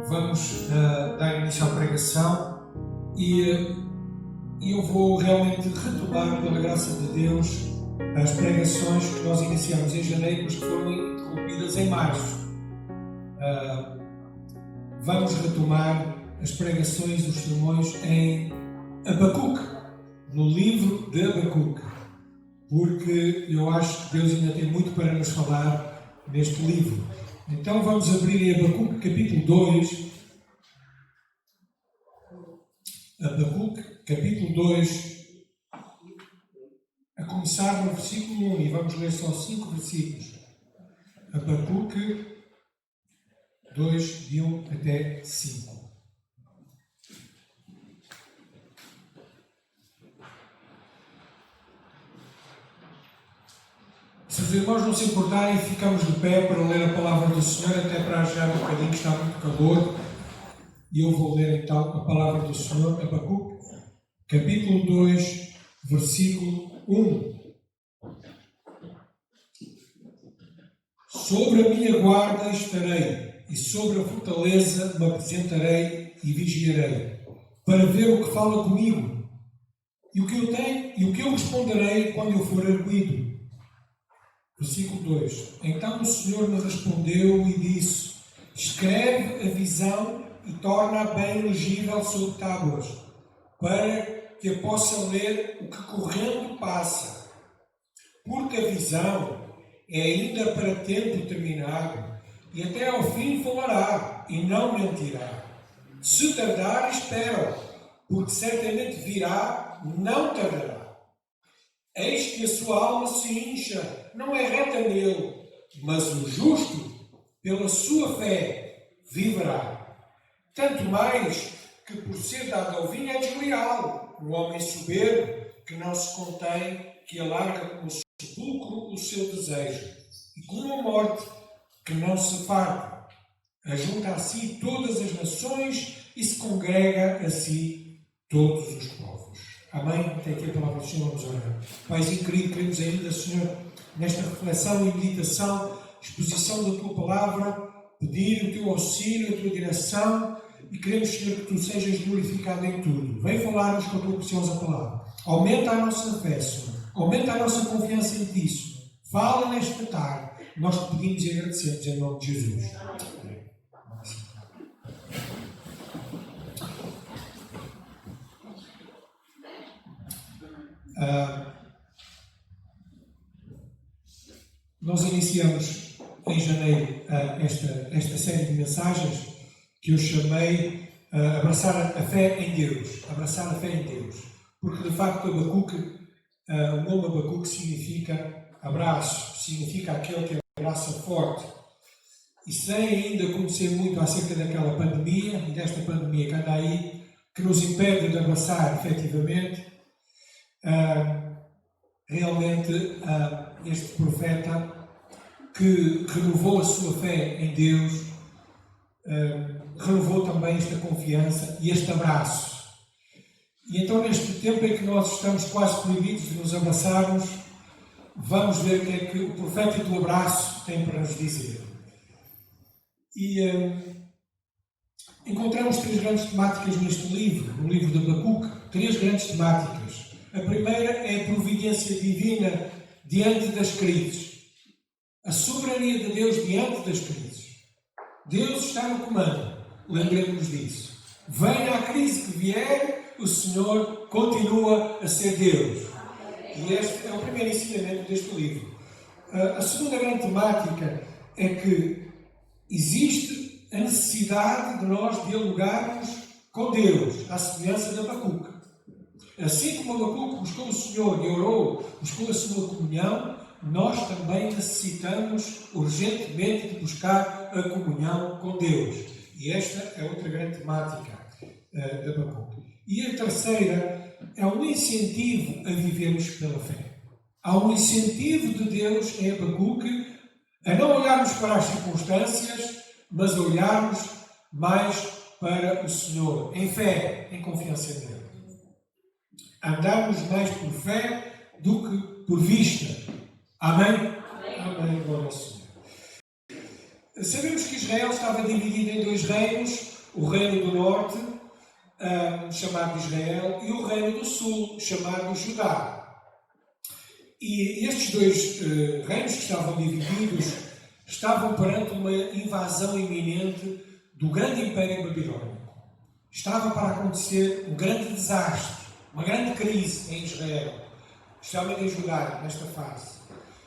vamos dar início à pregação e eu vou realmente retomar, pela graça de Deus, as pregações que nós iniciamos em janeiro, mas que foram interrompidas em março. Vamos retomar as pregações, os sermões em Abacuque, no livro de Abacuque, porque eu acho que Deus ainda tem muito para nos falar neste livro. Então vamos abrir em Abacuque capítulo 2. Abacuque capítulo 2, a começar no versículo 1, e vamos ler só 5 versículos. Abacuque 2, de 1 até 5. Se os irmãos não se importarem, ficamos de pé para ler a palavra do Senhor, até para já um bocadinho que está muito calor. E eu vou ler então a palavra do Senhor, Abacuque, capítulo 2, versículo 1. Sobre a minha guarda estarei, e sobre a fortaleza me apresentarei e vigiarei, para ver o que fala comigo, e o que eu tenho, e o que eu responderei quando eu for arguido. Versículo 2. Então o Senhor me respondeu e disse: escreve a visão e torna-a bem legível sobre tábuas, para que a possa ler o que correndo passa. Porque a visão é ainda para tempo determinado, e até ao fim falará, e não mentirá. Se tardar, espera, porque certamente virá, não tardará. Eis que a sua alma se incha, não é reta nele, mas o justo, pela sua fé, viverá. Tanto mais que, por ser dado ao vinho, é desleal. O homem soberbo, que não se contém, que alarga como sepulcro o seu desejo, e como a morte, que não se farda. Ajunta a si todas as nações e se congrega a si todos os povos. Amém? Até aqui a palavra do Senhor, vamos orar. Paizinho querido, queremos ainda, Senhor, nesta reflexão e meditação, exposição da Tua palavra, pedir o Teu auxílio, a Tua direção, e queremos, Senhor, que Tu sejas glorificado em tudo. Vem falar-nos com a Tua preciosa palavra. Aumenta a nossa fé, Senhor. Aumenta a nossa confiança em Ti, Senhor. Fala nesta tarde. Nós te pedimos e agradecemos em nome de Jesus. Nós iniciamos em janeiro esta série de mensagens que eu chamei Abraçar a Fé em Deus. Abraçar a Fé em Deus. Porque, de facto, Abacuque, o nome Abacuque significa abraço, significa aquele que abraça forte. E sem ainda conhecer muito acerca daquela pandemia e desta pandemia que anda aí, que nos impede de abraçar efetivamente, realmente este profeta que renovou a sua fé em Deus, renovou também esta confiança e este abraço. E então, neste tempo em que nós estamos quase proibidos de nos abraçarmos, vamos ver o que é que o profeta do abraço tem para nos dizer. E encontramos 3 grandes temáticas neste livro, no livro de Abacuque. 3 grandes temáticas. A primeira é a providência divina diante das crises. A soberania de Deus diante das crises. Deus está no comando. Lembremos disso. Venha a crise que vier, o Senhor continua a ser Deus. E este é o primeiro ensinamento deste livro. A segunda grande temática é que existe a necessidade de nós dialogarmos com Deus, à semelhança de Abacuque. Assim como Abacuque buscou o Senhor e orou, buscou a sua comunhão, nós também necessitamos urgentemente de buscar a comunhão com Deus. E esta é outra grande temática de Abacuque. E a terceira é um incentivo a vivermos pela fé. Há um incentivo de Deus em Abacuque a não olharmos para as circunstâncias, mas a olharmos mais para o Senhor, em fé, em confiança nele. Andarmos mais por fé do que por vista. Amém? Amém. Glória ao Senhor. Sabemos que Israel estava dividido em 2 reinos, o reino do norte, chamado Israel, e o reino do sul, chamado Judá. E estes dois reinos que estavam divididos estavam perante uma invasão iminente do grande Império Babilónico. Estava para acontecer um grande desastre, uma grande crise em Israel, especialmente em Judá, nesta fase.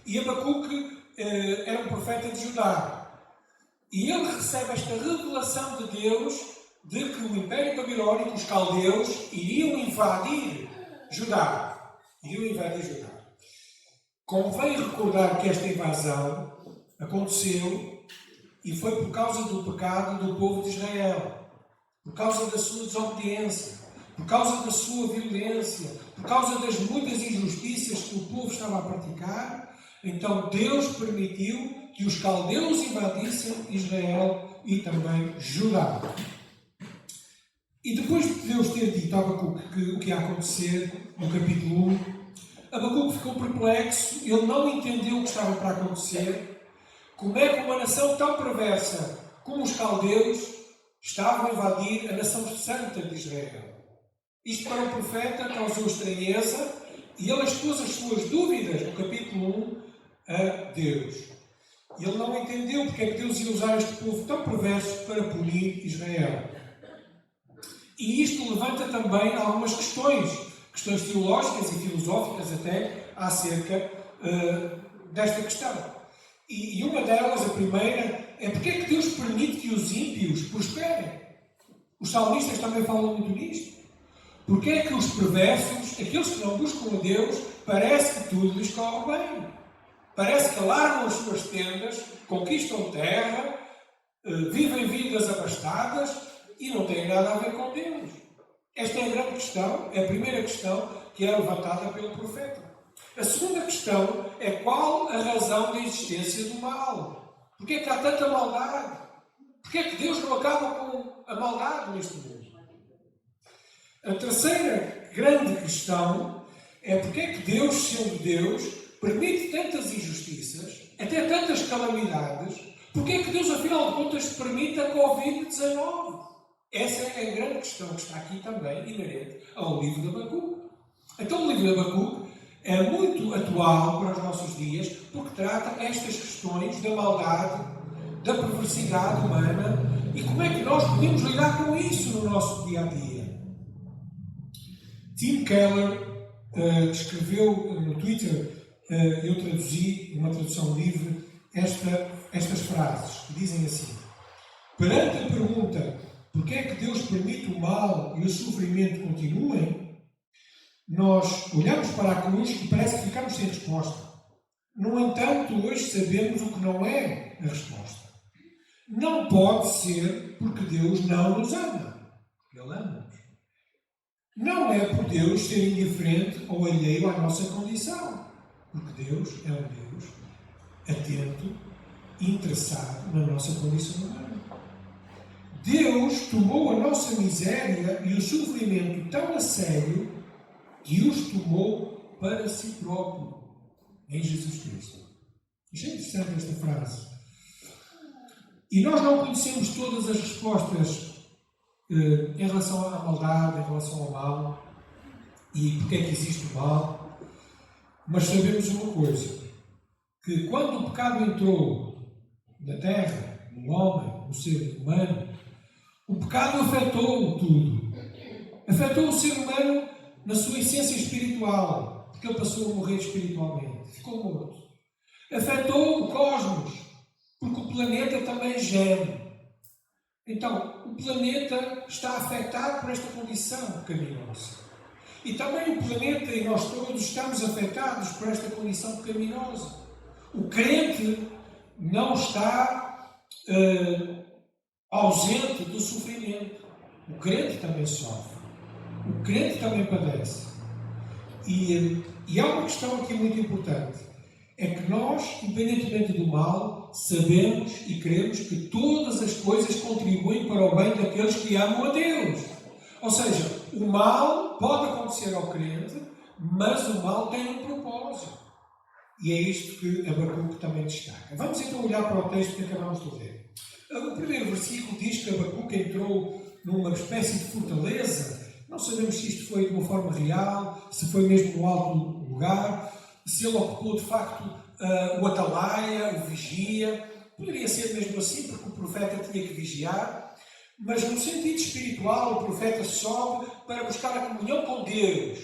E Abacuque era um profeta de Judá. E ele recebe esta revelação de Deus de que o Império Babilónico, os caldeus, iriam invadir Judá. Convém recordar que esta invasão aconteceu e foi por causa do pecado do povo de Israel, por causa da sua desobediência, por causa da sua violência, por causa das muitas injustiças que o povo estava a praticar. Então Deus permitiu que os caldeus invadissem Israel e também Judá. E depois de Deus ter dito a Abacuque o que ia acontecer no capítulo 1, Abacuque ficou perplexo, ele não entendeu o que estava para acontecer. Como é que uma nação tão perversa como os caldeus estavam a invadir a nação santa de Israel? Isto para o profeta causou estranheza e ele expôs as suas dúvidas no capítulo 1 a Deus. Ele não entendeu porque é que Deus ia usar este povo tão perverso para punir Israel. E isto levanta também algumas questões teológicas e filosóficas até, acerca desta questão. E uma delas, a primeira, é porque é que Deus permite que os ímpios prosperem? Os salmistas também falam muito nisto. Porque é que os perversos, aqueles que não buscam a Deus, parece que tudo lhes corre bem. Parece que largam as suas tendas, conquistam terra, vivem vidas abastadas e não têm nada a ver com Deus. Esta é a grande questão, é a primeira questão que é levantada pelo profeta. A segunda questão é qual a razão da existência do mal? Porquê é que há tanta maldade? Porquê é que Deus não acaba com a maldade neste mundo? A terceira grande questão é porque é que Deus, sendo Deus, permite tantas injustiças, até tantas calamidades. Porque é que Deus, afinal de contas, permite a Covid-19? Essa é a grande questão que está aqui também inerente ao livro de Abacuque. Então o livro de Abacuque é muito atual para os nossos dias porque trata estas questões da maldade, da perversidade humana e como é que nós podemos lidar com isso no nosso dia-a-dia. Tim Keller escreveu no Twitter, eu traduzi, numa tradução livre, estas frases que dizem assim: perante a pergunta porque é que Deus permite o mal e o sofrimento continuem, nós olhamos para a cruz e parece que ficamos sem resposta. No entanto, hoje sabemos o que não é a resposta. Não pode ser porque Deus não nos ama. Ele ama-nos. Não é por Deus ser indiferente ou alheio à nossa condição. Porque Deus é um Deus atento e interessado na nossa condição humana. Deus tomou a nossa miséria e o sofrimento tão a sério que os tomou para si próprio, em Jesus Cristo. Isto é interessante, esta frase. E nós não conhecemos todas as respostas em relação à maldade, em relação ao mal, e porque é que existe o mal, mas sabemos uma coisa, que quando o pecado entrou na terra, no homem, no ser humano, o pecado afetou tudo. Afetou o ser humano na sua essência espiritual, porque ele passou a morrer espiritualmente, ficou morto. Afetou o cosmos, porque o planeta também geme. Então, o planeta está afetado por esta condição pecaminosa. E também o planeta e nós todos estamos afetados por esta condição pecaminosa. O crente não está ausente do sofrimento. O crente também sofre. O crente também padece. E há uma questão aqui muito importante. É que nós, independentemente do mal, sabemos e queremos que todas as coisas contribuem para o bem daqueles que amam a Deus. Ou seja, o mal pode acontecer ao crente, mas o mal tem um propósito. E é isto que Abacuque também destaca. Vamos então olhar para o texto que acabamos de ler. O primeiro versículo diz que Abacuque entrou numa espécie de fortaleza. Não sabemos se isto foi de uma forma real, se foi mesmo no alto lugar, se ele ocupou de facto o atalaia, o vigia. Poderia ser mesmo assim, porque o profeta tinha que vigiar. Mas no sentido espiritual, o profeta sobe para buscar a comunhão com Deus.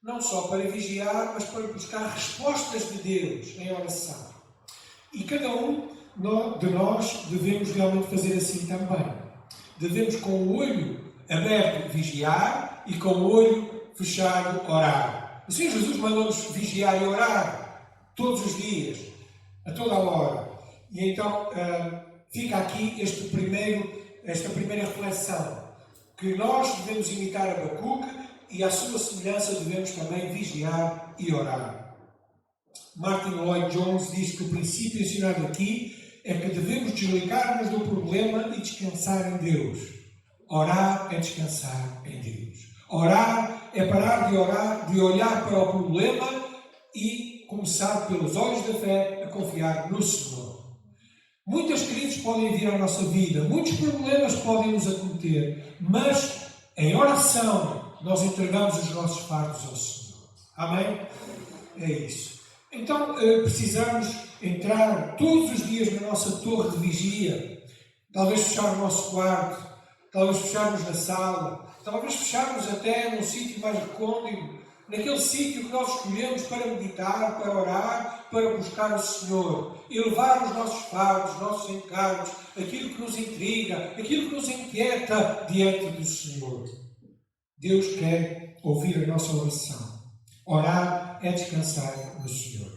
Não só para vigiar, mas para buscar respostas de Deus em oração. E cada um de nós devemos realmente fazer assim também. Devemos com o olho aberto vigiar e com o olho fechado orar. O Senhor Jesus mandou-nos vigiar e orar todos os dias, a toda a hora. E então fica aqui esta primeira reflexão, que nós devemos imitar Abacuque e à sua semelhança devemos também vigiar e orar. Martin Lloyd-Jones diz que o princípio ensinado aqui é que devemos desligar-nos do problema e descansar em Deus. Orar é descansar em Deus. Orar é parar de orar, de olhar para o problema e começar pelos olhos da fé a confiar no Senhor. Muitas crises podem vir à nossa vida, muitos problemas podem nos acometer, mas em oração nós entregamos os nossos fardos ao Senhor. Amém? É isso. Então precisamos entrar todos os dias na nossa torre de vigia, talvez fechar o nosso quarto, talvez fecharmos na sala, talvez fecharmos até num sítio mais recôndito, naquele sítio que nós escolhemos para meditar, para orar, para buscar o Senhor e levar os nossos fardos, os nossos encargos, aquilo que nos intriga, aquilo que nos inquieta diante do Senhor. Deus quer ouvir a nossa oração. Orar é descansar no Senhor.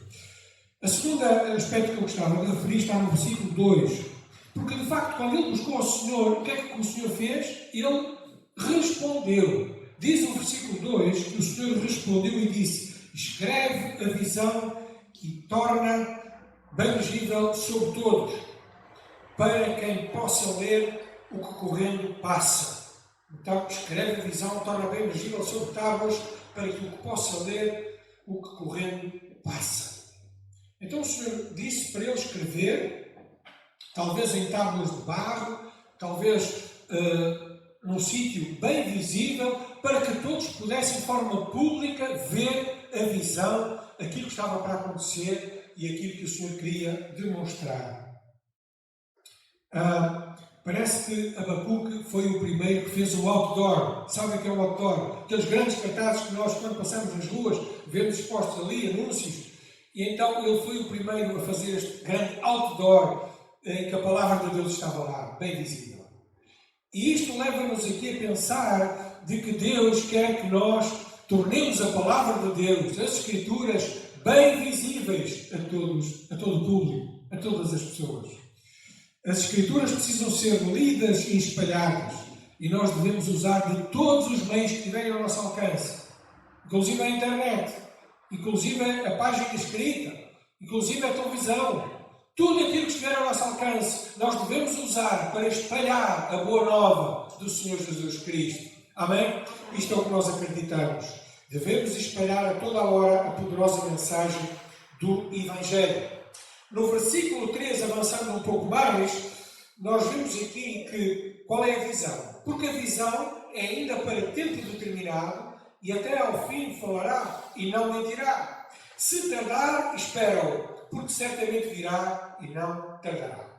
O segundo aspecto que eu gostava de referir está no versículo 2. Porque, de facto, quando ele buscou ao Senhor, o que é que o Senhor fez? Ele respondeu. Diz o versículo 2 que o Senhor respondeu e disse: escreve a visão e torna bem legível sobre todos, para quem possa ler o que correndo passa. Então, escreve a visão, torna bem legível sobre tábuas, para que o que possa ler o que correndo passa. Então o Senhor disse para ele escrever, talvez em tábuas de barro, talvez num sítio bem visível, para que todos pudessem de forma pública ver a visão, aquilo que estava para acontecer e aquilo que o Senhor queria demonstrar. Parece que Abacuque foi o primeiro que fez o outdoor. Sabem o que é o outdoor? Aqueles grandes cartazes que nós, quando passamos nas ruas, vemos expostos ali, anúncios. E então ele foi o primeiro a fazer este grande outdoor, em que a palavra de Deus estava lá, bem visível. E isto leva-nos aqui a pensar de que Deus quer que nós tornemos a palavra de Deus, as Escrituras, bem visíveis a todo o público, a todas as pessoas. As Escrituras precisam ser lidas e espalhadas, e nós devemos usar de todos os meios que tiverem ao nosso alcance, inclusive a internet, inclusive a página escrita, inclusive a televisão. Tudo aquilo que estiver ao nosso alcance, nós devemos usar para espalhar a boa nova do Senhor Jesus Cristo. Amém? Isto é o que nós acreditamos. Devemos espalhar a toda a hora a poderosa mensagem do Evangelho. No versículo 3, avançando um pouco mais, nós vemos aqui que qual é a visão? Porque a visão é ainda para tempo determinado e até ao fim falará e não mentirá. Se tardar, espera-o, porque certamente virá e não tardará.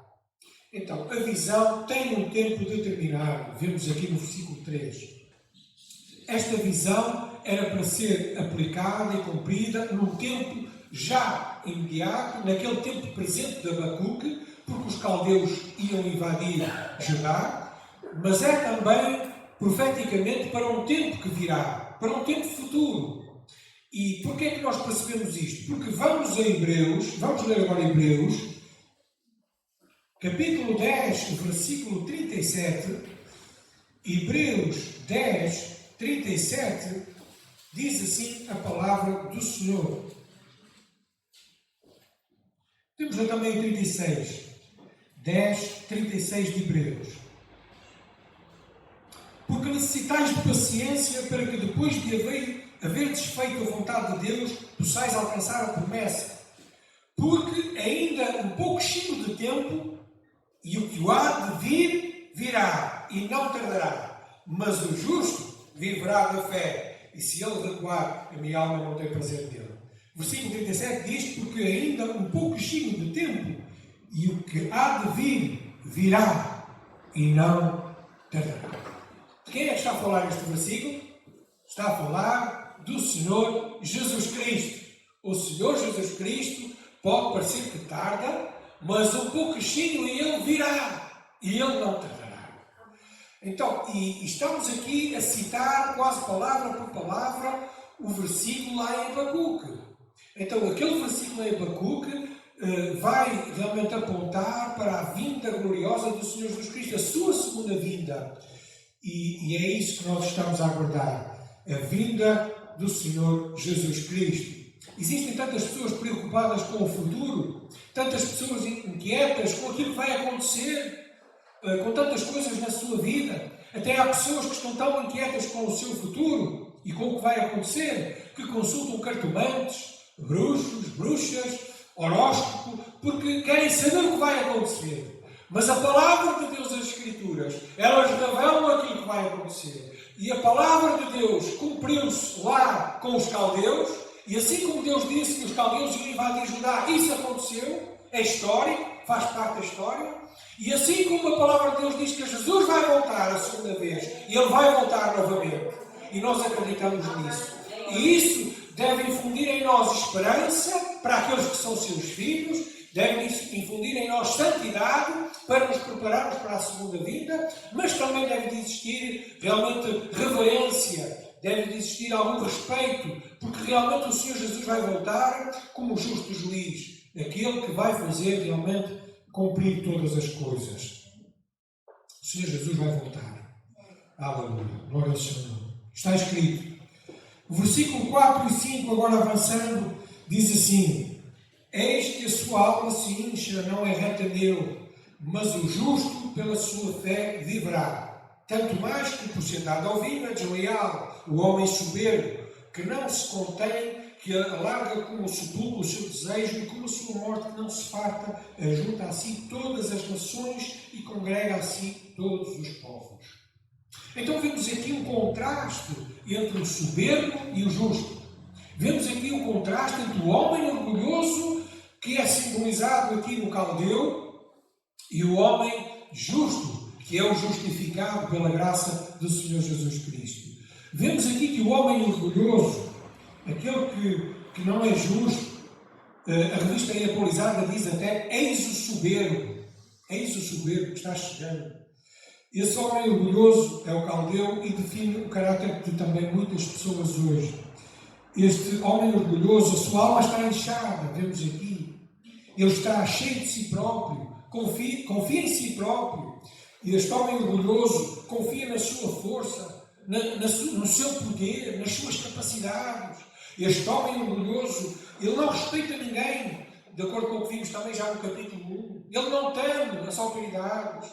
Então, a visão tem um tempo determinado. Vemos aqui no versículo 3. Esta visão era para ser aplicada e cumprida num tempo já imediato, naquele tempo presente de Abacuque, porque os caldeus iam invadir Judá, mas é também profeticamente para um tempo que virá, para um tempo futuro. E porquê é que nós percebemos isto? Porque vamos a Hebreus, vamos ler agora Hebreus, capítulo 10, versículo 37, Hebreus 10, 37, diz assim a palavra do Senhor. Temos lá também 36, 10, 36 de Hebreus. Porque necessitais de paciência para que depois de haver desfeito a vontade de Deus, possais alcançar a promessa. Porque ainda um pouquinho de tempo, e o que há de vir, virá, e não tardará. mas o justo viverá da fé, e se ele recuar, a minha alma não tem prazer nele. Versículo 37 diz, porque ainda um pouquinho de tempo, e o que há de vir, virá, e não tardará. De quem é que está a falar este versículo? Está a falar do Senhor Jesus Cristo. O Senhor Jesus Cristo pode parecer que tarda, mas um pouquinho e ele virá, e ele não tardará. Então, e estamos aqui a citar quase palavra por palavra o versículo lá em Abacuque. Então, aquele versículo em Abacuque vai realmente apontar para a vinda gloriosa do Senhor Jesus Cristo, a sua segunda vinda. E é isso que nós estamos a aguardar, a vinda do Senhor Jesus Cristo. Existem tantas pessoas preocupadas com o futuro, tantas pessoas inquietas com aquilo que vai acontecer, com tantas coisas na sua vida. Até há pessoas que estão tão inquietas com o seu futuro e com o que vai acontecer, que consultam cartomantes, bruxos, bruxas, horóscopo, porque querem saber o que vai acontecer. Mas a palavra de Deus, as Escrituras, elas revelam aquilo que vai acontecer. E a palavra de Deus cumpriu-se lá com os caldeus, e assim como Deus disse que os caldeus iam invadir Judá, isso aconteceu, é histórico, faz parte da história. E assim como a palavra de Deus diz que Jesus vai voltar a segunda vez, e Ele vai voltar novamente, e nós acreditamos nisso. E isso deve infundir em nós esperança para aqueles que são seus filhos, deve infundir em nós santidade para nos prepararmos para a segunda vinda, mas também deve existir realmente reverência, deve existir algum respeito, porque realmente o Senhor Jesus vai voltar como justo juiz, aquele que vai fazer realmente cumprir todas as coisas. O Senhor Jesus vai voltar. Aleluia. Glória ao Senhor. Está escrito. O versículo 4 e 5, agora avançando, diz assim: eis que a sua alma se incha, não é reta nele, mas o justo pela sua fé viverá. Tanto mais que por ser dado ao vinho é desleal, o homem soberbo, que não se contém, que alarga como o sepulcro o seu desejo, e como a sua morte que não se farta, ajunta a si todas as nações e congrega a si todos os povos. Então vemos aqui um contraste entre o soberbo e o justo. Vemos aqui um contraste entre o homem orgulhoso, que é simbolizado aqui no caldeu, e o homem justo, que é o justificado pela graça do Senhor Jesus Cristo. Vemos aqui que o homem orgulhoso, aquele que não é justo, a revista aí atualizada diz até: eis o soberbo que está chegando. Esse homem orgulhoso é o caldeu e define o caráter de também muitas pessoas hoje. Este homem orgulhoso, a sua alma está inchada, vemos aqui. Ele está cheio de si próprio, confia em si próprio. E este homem orgulhoso confia na sua força, no seu poder, nas suas capacidades. Este homem orgulhoso, ele não respeita ninguém, de acordo com o que vimos também já no capítulo 1. Ele não teme as autoridades.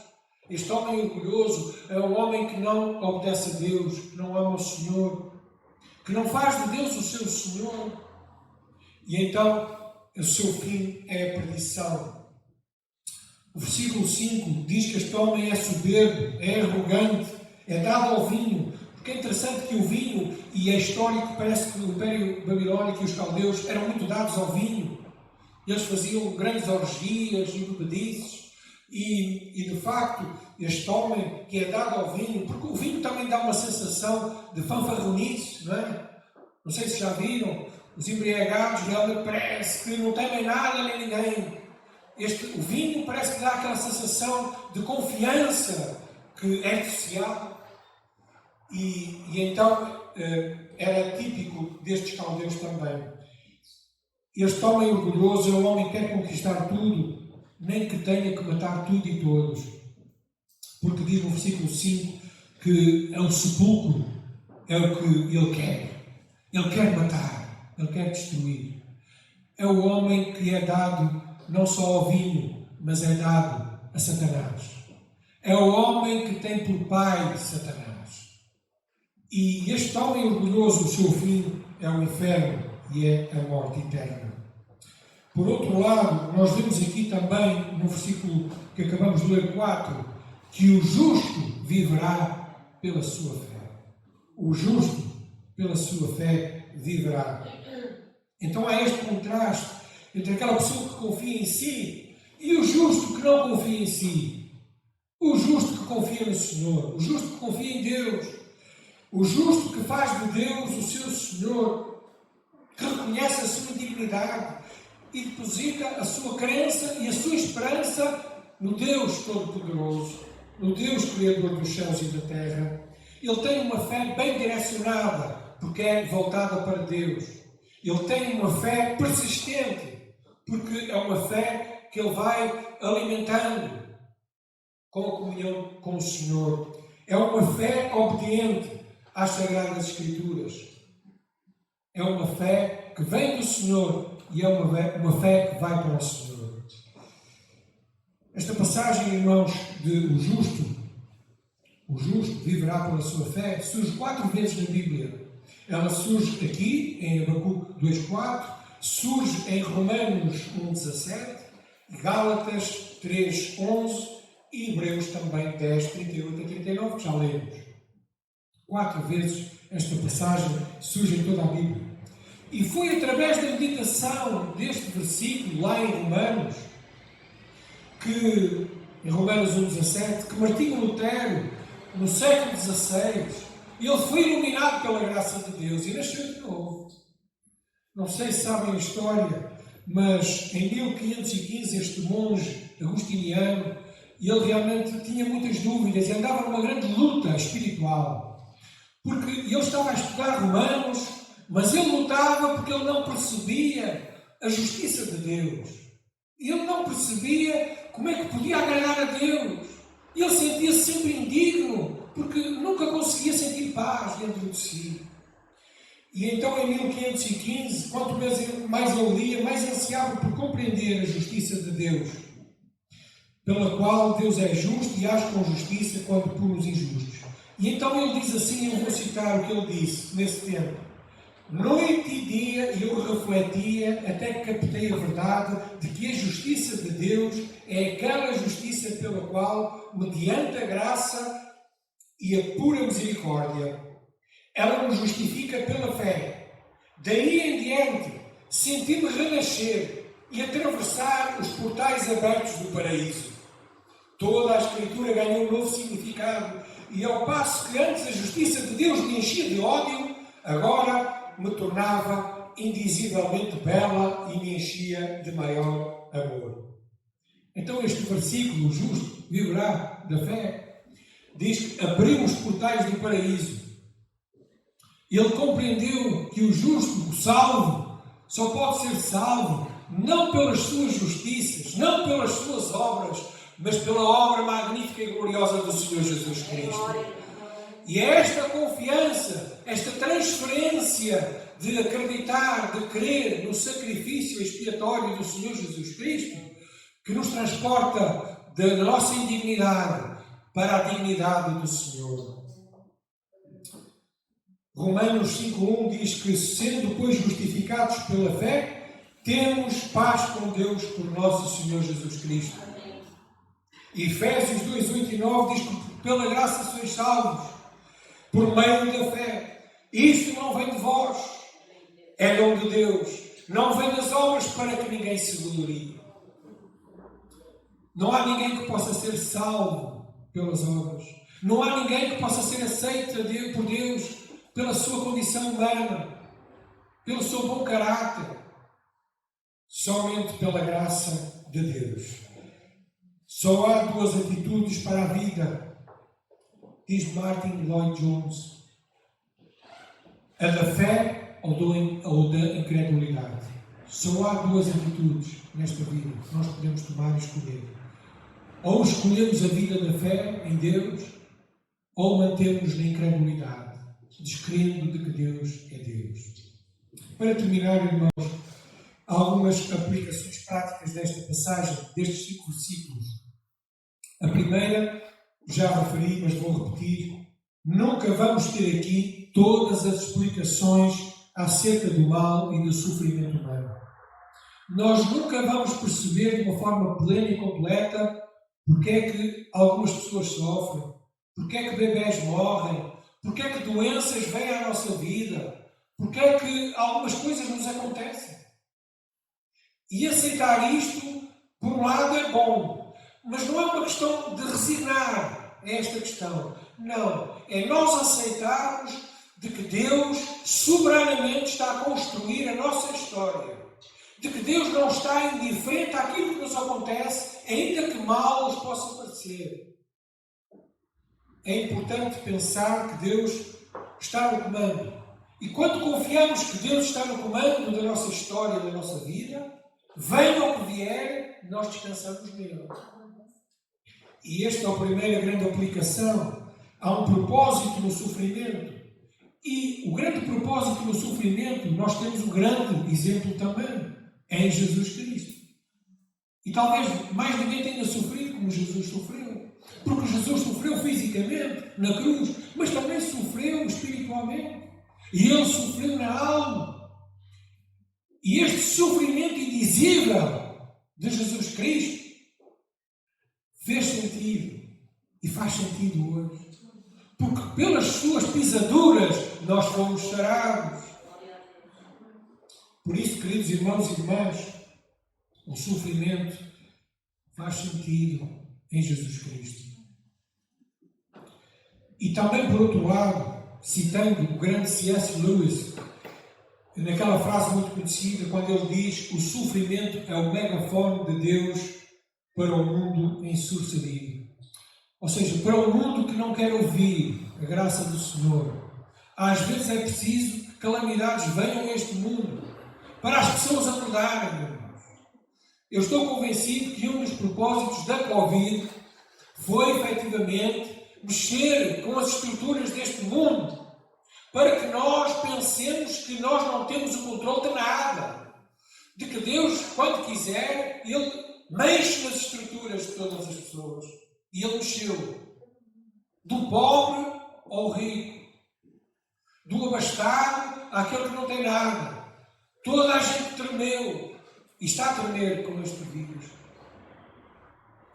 Este homem orgulhoso é um homem que não obedece a Deus, que não ama o Senhor, que não faz de Deus o seu Senhor. E então o seu fim é a perdição. O versículo 5 diz que este homem é soberbo, é arrogante, é dado ao vinho. Porque é interessante que o vinho, e é histórico, parece que o Império Babilónico e os caldeus eram muito dados ao vinho. Eles faziam grandes orgias e bebedices. E de facto, este homem que é dado ao vinho, porque o vinho também dá uma sensação de fanfarronice, não é? Não sei se já viram, os embriagados realmente parece que não temem nada nem ninguém. O vinho parece que dá aquela sensação de confiança que é social. E então era típico destes caldeus também. Este homem orgulhoso é um homem que quer conquistar tudo, nem que tenha que matar tudo e todos. Porque diz no versículo 5 que é o sepulcro, é o que ele quer. Ele quer matar, ele quer destruir. É o homem que é dado não só ao vinho, mas é dado a Satanás. É o homem que tem por pai Satanás. E este homem orgulhoso, o seu fim é o inferno e é a morte eterna. Por outro lado, nós vemos aqui também, no versículo que acabamos de ler, 4, que o justo viverá pela sua fé. O justo, pela sua fé, viverá. Então há este contraste entre aquela pessoa que confia em si e o justo que não confia em si. O justo que confia no Senhor, o justo que confia em Deus, o justo que faz de Deus o seu Senhor, que reconhece a sua dignidade e deposita a sua crença e a sua esperança no Deus Todo-Poderoso, no Deus Criador dos céus e da terra. Ele tem uma fé bem direcionada, porque é voltada para Deus. Ele tem uma fé persistente, porque é uma fé que ele vai alimentando com a comunhão com o Senhor. É uma fé obediente às Sagradas Escrituras. É uma fé que vem do Senhor e é uma fé que vai para o Senhor. Esta passagem, irmãos, de o justo viverá pela sua fé, surge 4 vezes na Bíblia. Ela surge aqui, em Abacuque 2,4, surge em Romanos 1,17, Gálatas 3,11 e Hebreus também 10, 38 a 39, que já lemos. 4 vezes esta passagem surge em toda a Bíblia. E foi através da meditação deste versículo, lá em Romanos, em Romanos 1,17, que Martinho Lutero, no século XVI, ele foi iluminado pela graça de Deus e nasceu de novo. Não sei se sabem a história, mas em 1515 este monge agostiniano, ele realmente tinha muitas dúvidas e andava numa grande luta espiritual. Porque ele estava a estudar Romanos, mas ele lutava porque ele não percebia a justiça de Deus. Ele não percebia como é que podia agradar a Deus. Ele sentia-se sempre indigno, porque nunca conseguia sentir paz dentro de si. E então, em 1515, quanto mais ele lia, mais ansiava por compreender a justiça de Deus, pela qual Deus é justo e age com justiça quando pune os injustos. E então ele diz assim, eu vou citar o que ele disse nesse tempo: noite e dia eu refletia até que captei a verdade de que a justiça de Deus é aquela justiça pela qual, mediante a graça e a pura misericórdia, ela nos justifica pela fé. Daí em diante, senti-me renascer e atravessar os portais abertos do paraíso. Toda a Escritura ganhou um novo significado e, ao passo que antes a justiça de Deus me enchia de ódio, agora me tornava indizivelmente bela e me enchia de maior amor. Então este versículo, o justo viverá da fé, diz que abriu os portais do paraíso. Ele compreendeu que o justo, o salvo, só pode ser salvo não pelas suas justiças, não pelas suas obras, mas pela obra magnífica e gloriosa do Senhor Jesus Cristo. E é esta confiança, esta transferência de acreditar, de crer no sacrifício expiatório do Senhor Jesus Cristo, que nos transporta da nossa indignidade para a dignidade do Senhor. Romanos 5,1 diz que, sendo, pois, justificados pela fé, temos paz com Deus por nosso Senhor Jesus Cristo. E Efésios 2:8 e 9 diz que, pela graça sois salvos, por meio da fé. Isto não vem de vós, é dom de Deus. Não vem das obras para que ninguém se glorie. Não há ninguém que possa ser salvo pelas obras. Não há ninguém que possa ser aceito por Deus pela sua condição humana, pelo seu bom caráter, somente pela graça de Deus. Só há 2 atitudes para a vida, diz Martin Lloyd-Jones: a da fé ou da incredulidade. Só há 2 atitudes nesta vida que nós podemos tomar e escolher. Ou escolhemos a vida da fé em Deus, ou mantemos na incredulidade, descrendo de que Deus é Deus. Para terminar, irmãos, algumas aplicações práticas desta passagem, destes 5 versículos. A primeira, já referi, mas vou repetir: nunca vamos ter aqui todas as explicações acerca do mal e do sofrimento humano. Nós nunca vamos perceber de uma forma plena e completa porque é que algumas pessoas sofrem, Porque é que bebés morrem? Porque é que doenças vêm à nossa vida? Porque é que algumas coisas nos acontecem? E aceitar isto, por um lado, é bom. Mas não é uma questão de resignar a esta questão. Não. É nós aceitarmos de que Deus soberanamente está a construir a nossa história. De que Deus não está indiferente àquilo que nos acontece, ainda que mal nos possa parecer. É importante pensar que Deus está no comando. E quando confiamos que Deus está no comando da nossa história, da nossa vida, venha o que vier, nós descansamos nele. E esta é a primeira grande aplicação. Há um propósito no sofrimento. E o grande propósito no sofrimento, nós temos um grande exemplo também. É em Jesus Cristo. E talvez mais ninguém tenha sofrido como Jesus sofreu. Porque Jesus sofreu fisicamente, na cruz, mas também sofreu espiritualmente. E Ele sofreu na alma. E este sofrimento indizível de Jesus Cristo fez sentido e faz sentido hoje. Porque pelas suas pisaduras nós fomos sarados. Por isso, queridos irmãos e irmãs, o sofrimento faz sentido em Jesus Cristo. E também, por outro lado, citando o grande C.S. Lewis, naquela frase muito conhecida, quando ele diz: o sofrimento é o megafone de Deus para o mundo ensurcedido. Ou seja, para o mundo que não quer ouvir a graça do Senhor. Às vezes é preciso que calamidades venham a este mundo para as pessoas acordarem. Eu estou convencido que um dos propósitos da Covid foi, efetivamente, mexer com as estruturas deste mundo, para que nós pensemos que nós não temos o controle de nada. De que Deus, quando quiser, Ele mexe nas estruturas de todas as pessoas. E Ele mexeu. Do pobre ao rico. Do abastado àquele que não tem nada. Toda a gente tremeu. E está a tremer com este vírus.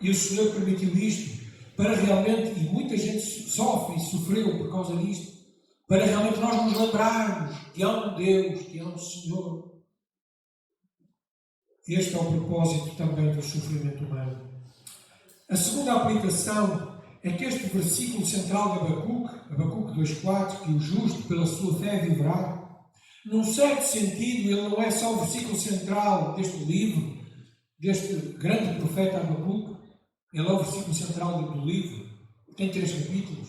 E o Senhor permitiu isto para realmente, e muita gente sofre e sofreu por causa disto, para realmente nós nos lembrarmos que há um Deus, que há um Senhor. Este é o propósito também do sofrimento humano. A segunda aplicação é que este versículo central de Abacuque 2,4, que o justo pela sua fé viverá, num certo sentido, ele não é só o versículo central deste livro, deste grande profeta Abacuque, ele é o versículo central do livro, tem 3 capítulos,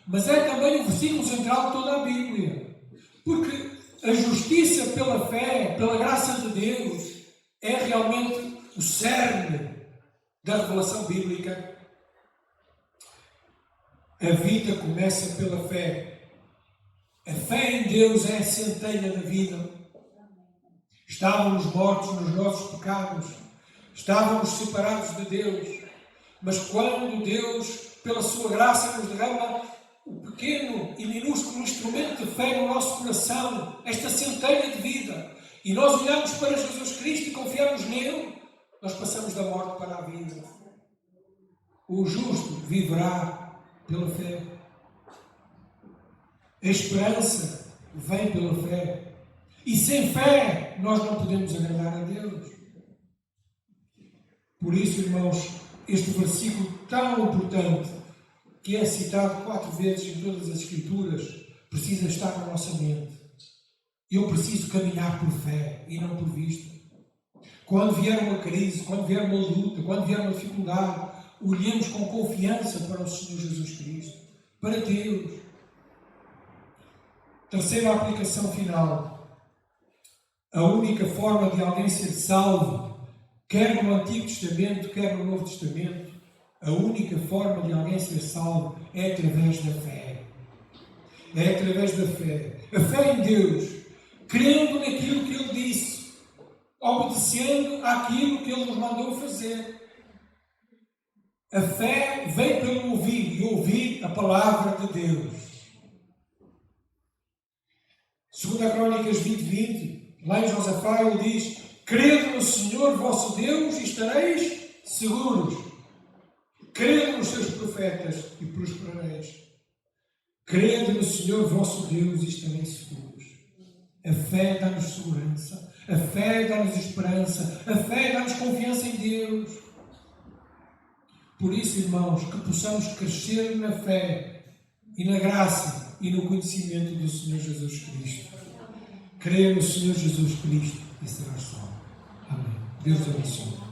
mas é também o versículo central de toda a Bíblia. Porque a justiça pela fé, pela graça de Deus, é realmente o cerne da revelação bíblica. A vida começa pela fé. A fé em Deus é a centelha da vida. Estávamos mortos nos nossos pecados. Estávamos separados de Deus. Mas quando Deus, pela sua graça, nos derrama o pequeno e minúsculo instrumento de fé no nosso coração, esta centelha de vida, e nós olhamos para Jesus Cristo e confiamos nele, nós passamos da morte para a vida. O justo viverá pela fé. A esperança vem pela fé. E sem fé nós não podemos agradar a Deus. Por isso, irmãos, este versículo tão importante, que é citado 4 vezes em todas as Escrituras, precisa estar na nossa mente. Eu preciso caminhar por fé e não por vista. Quando vier uma crise, quando vier uma luta, quando vier uma dificuldade, olhemos com confiança para o Senhor Jesus Cristo, para Deus. Terceira aplicação final. A única forma de alguém ser salvo, quer no Antigo Testamento, quer no Novo Testamento, a única forma de alguém ser salvo é através da fé. É através da fé. A fé em Deus, crendo naquilo que Ele disse, obedecendo àquilo que Ele nos mandou fazer. A fé vem pelo ouvir, e ouvir a palavra de Deus. 2 Crônicas 20:20, lá em Josafá, ele diz: crede no Senhor vosso Deus e estareis seguros. Crede nos seus profetas e prosperareis. Crede no Senhor vosso Deus e estareis seguros. A fé dá-nos segurança. A fé dá-nos esperança. A fé dá-nos confiança em Deus. Por isso, irmãos, que possamos crescer na fé e na graça e no conhecimento do Senhor Jesus Cristo. Creia no Senhor Jesus Cristo e serás salvo. Amém. Deus abençoe.